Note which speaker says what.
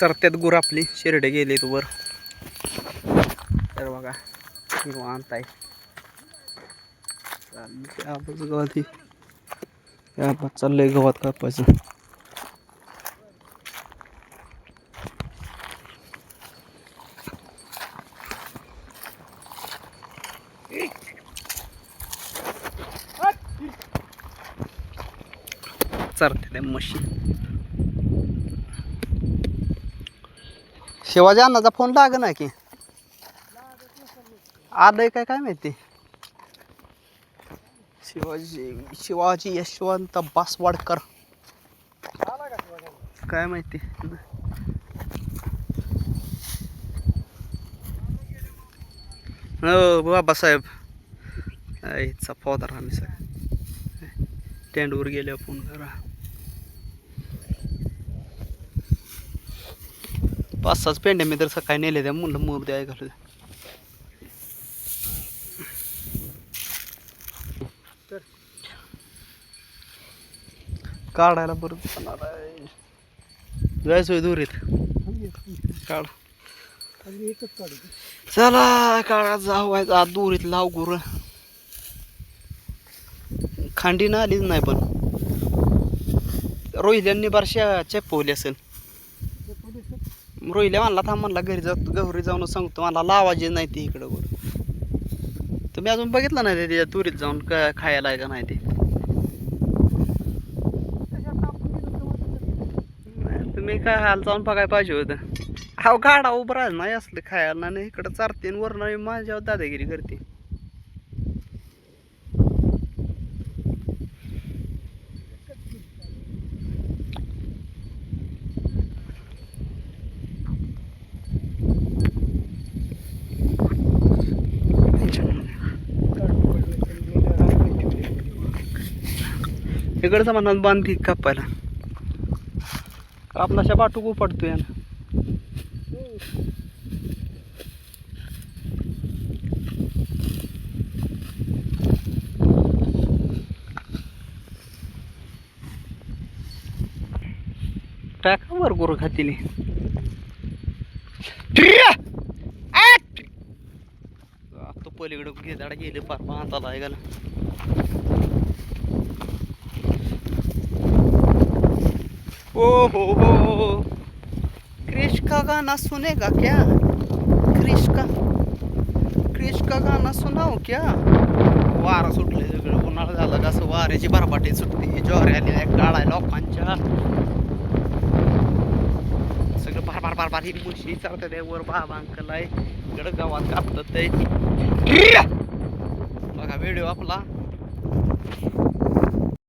Speaker 1: चरत्यात गुर आपली शिरडे गेले वर. तर बघा निवांत आहे. गवात चाललंय गवात कापायचं. चरत्या म्हशी. शिवाजी अण्णाचा फोन लाग ना की आलंय काय माहिती. शिवाजी यशवंत बासवाडकर काय माहिती. हो बाबासाहेब आईचा पौधार आम्ही सगळं टेंडवर गेले फोन करा. 5-6 पेंड्या मी तर सकाळी नेले त्या म्हणलं मोर द्याय घालू. काढायला बरं जाणार आहे. जायचोय दुरीत काढ. चला काढा जावायचा दुरीत लाव गुर. खांडीनं आलीच नाही पण रोहिल्यांनी बारशा चेपवली असेल. रोहिल्या म्हणला थांब म्हणला घरी जाऊन सांगतो मला लावायची नाही ती इकडं वर. तुम्ही अजून बघितलं नाही त्याच्या तुरीत जाऊन खायला आहे का नाही ते. तुम्ही काय हाल जाऊन बघायला पाहिजे होतं. हा गाडा उभं राहिला नाही असलं खायला नाही. इकडं चारते वरण माझ्यावर दादागिरी करते. इकडचं म्हणा बांधती कापायला आपणाच्या बाटूक उपडतोय ना. टाका वर गुरु खातील. तो पलीकडं घेदाडा गेले पार पाहताला आहे का. हो क्रिश का गाना सुनेगा क्या. क्रिश का गाना सुनाओ क्या. वारा सुटले सगळं उन्हाळा झाला का असं वाऱ्याची भरपाटी सुटते. ज्वारी आलेल्या गाळाय लोकांच्या सगळं बार ही मुशी चालतात वर. बाबा अंकल आहे इकडं गावात कापतात ते. बघा व्हिडिओ आपला